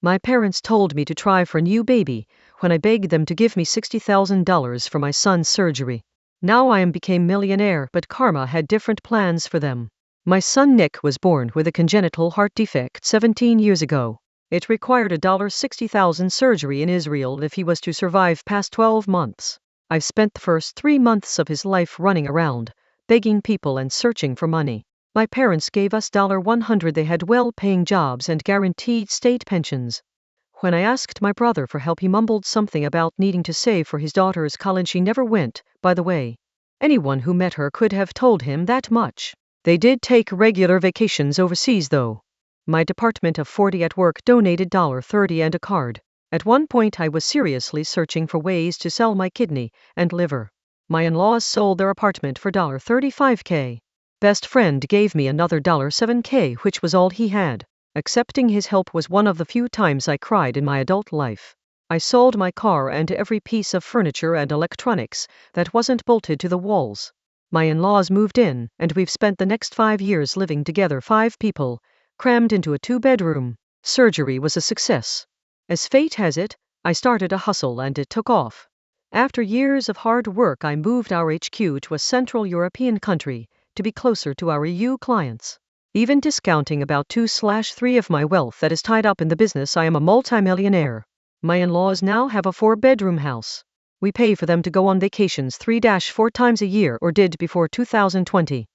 My parents told me to try for a new baby when I begged them to give me $60,000 for my son's surgery. Now I became millionaire, but karma had different plans for them. My son Nick was born with a congenital heart defect 17 years ago. It required a $60,000 surgery in Israel if he was to survive past 12 months. I've spent the first 3 months of his life running around, begging people and searching for money. My parents gave us $100. They had well-paying jobs and guaranteed state pensions. When I asked my brother for help, he mumbled something about needing to save for his daughter's college. She never went, by the way. Anyone who met her could have told him that much. They did take regular vacations overseas, though. My department of 40 at work donated $30 and a card. At one point I was seriously searching for ways to sell my kidney and liver. My in-laws sold their apartment for $35K. Best friend gave me another $7K, which was all he had. Accepting his help was one of the few times I cried in my adult life. I sold my car and every piece of furniture and electronics that wasn't bolted to the walls. My in-laws moved in, and we've spent the next 5 years living together, 5 people, crammed into a 2-bedroom. Surgery was a success. As fate has it, I started a hustle and it took off. After years of hard work, I moved our HQ to a Central European country to be closer to our EU clients. Even discounting about 2/3 of my wealth that is tied up in the business, I am a multimillionaire. My in-laws now have a 4-bedroom house. We pay for them to go on vacations 3-4 times a year, or did before 2020.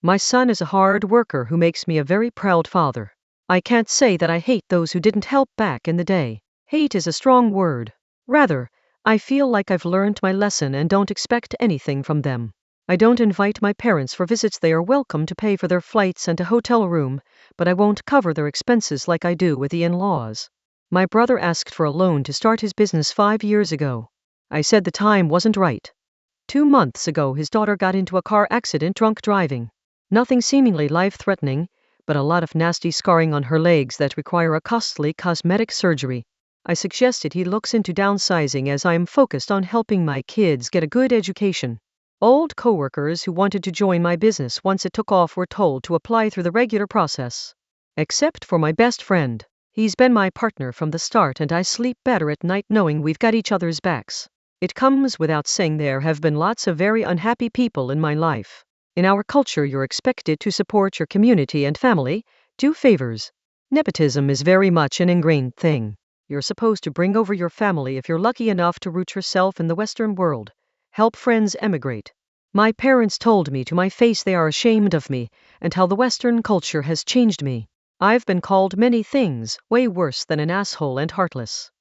My son is a hard worker who makes me a very proud father. I can't say that I hate those who didn't help back in the day. Hate is a strong word. Rather, I feel like I've learned my lesson and don't expect anything from them. I don't invite my parents for visits. They are welcome to pay for their flights and a hotel room, but I won't cover their expenses like I do with the in-laws. My brother asked for a loan to start his business 5 years ago. I said the time wasn't right. 2 months ago, his daughter got into a car accident drunk driving. Nothing seemingly life-threatening, but a lot of nasty scarring on her legs that require a costly cosmetic surgery. I suggested he looks into downsizing, as I'm focused on helping my kids get a good education. Old coworkers who wanted to join my business once it took off were told to apply through the regular process. Except for my best friend. He's been my partner from the start, and I sleep better at night knowing we've got each other's backs. It comes without saying there have been lots of very unhappy people in my life. In our culture, you're expected to support your community and family, do favors. Nepotism is very much an ingrained thing. You're supposed to bring over your family if you're lucky enough to root yourself in the Western world. Help friends emigrate. My parents told me to my face they are ashamed of me and how the Western culture has changed me. I've been called many things, way worse than an asshole and heartless.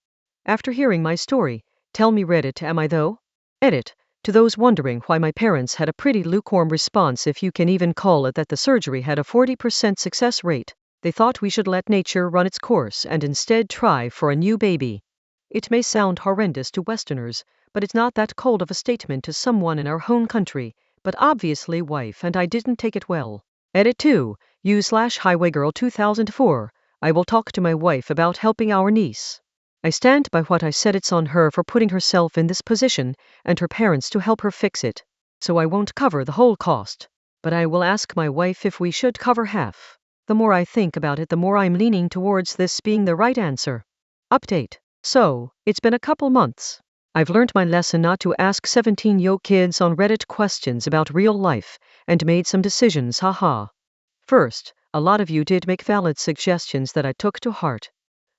After hearing my story, tell me, Reddit, am I though? Edit. To those wondering why my parents had a pretty lukewarm response, if you can even call it that, the surgery had a 40% success rate. They thought we should let nature run its course and instead try for a new baby. It may sound horrendous to Westerners, but it's not that cold of a statement to someone in our own country, but obviously wife and I didn't take it well. Edit 2, u/highwaygirl 2004, I will talk to my wife about helping our niece. I stand by what I said. It's on her for putting herself in this position and her parents to help her fix it. So I won't cover the whole cost, but I will ask my wife if we should cover half. The more I think about it, the more I'm leaning towards this being the right answer. Update. So, it's been a couple months. I've learned my lesson not to ask 17-year-old kids on Reddit questions about real life, and made some decisions, haha. First, a lot of you did make valid suggestions that I took to heart.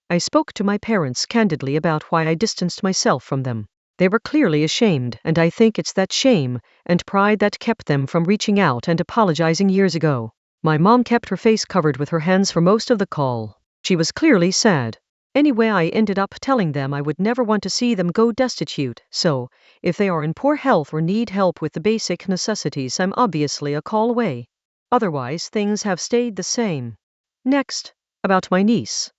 I spoke to my parents candidly about why I distanced myself from them. They were clearly ashamed, and I think it's that shame and pride that kept them from reaching out and apologizing years ago. My mom kept her face covered with her hands for most of the call. She was clearly sad. Anyway, I ended up telling them I would never want to see them go destitute, so, if they are in poor health or need help with the basic necessities, I'm obviously a call away. Otherwise, things have stayed the same. Next, about my niece.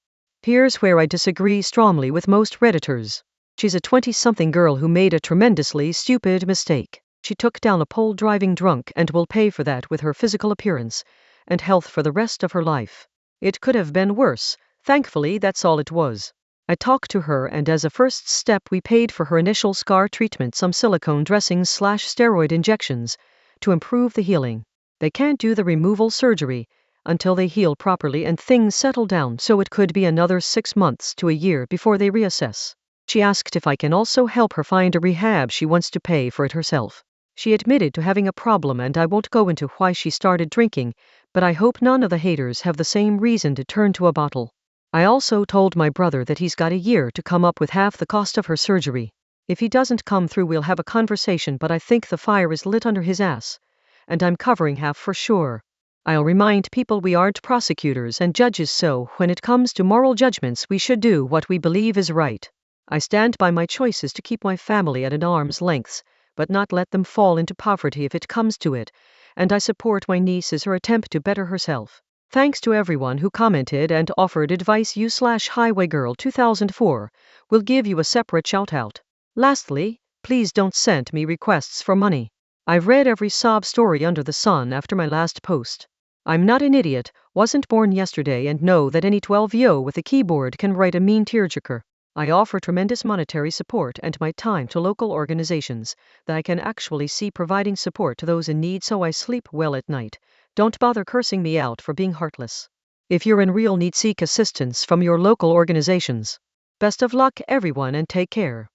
Here's where I disagree strongly with most Redditors. She's a 20-something girl who made a tremendously stupid mistake. She took down a pole driving drunk and will pay for that with her physical appearance and health for the rest of her life. It could have been worse. Thankfully, that's all it was. I talked to her, and as a first step we paid for her initial scar treatment, some silicone dressings/steroid injections, to improve the healing. They can't do the removal surgery. until they heal properly and things settle down, so it could be another 6 months to a year before they reassess. She asked if I can also help her find a rehab. She wants to pay for it herself. She admitted to having a problem, and I won't go into why she started drinking, but I hope none of the haters have the same reason to turn to a bottle. I also told my brother that he's got a year to come up with half the cost of her surgery. If he doesn't come through, we'll have a conversation, but I think the fire is lit under his ass, and I'm covering half for sure. I'll remind people we aren't prosecutors and judges, so when it comes to moral judgments, we should do what we believe is right. I stand by my choices to keep my family at an arm's length, but not let them fall into poverty if it comes to it, and I support my niece's her attempt to better herself. Thanks to everyone who commented and offered advice. You/Highwaygirl 2004 will give you a separate shout out. Lastly, please don't send me requests for money. I've read every sob story under the sun after my last post. I'm not an idiot, wasn't born yesterday, and know that any 12-year-old with a keyboard can write a mean tearjerker. I offer tremendous monetary support and my time to local organizations that I can actually see providing support to those in need, so I sleep well at night. Don't bother cursing me out for being heartless. If you're in real need, seek assistance from your local organizations. Best of luck, everyone, and take care.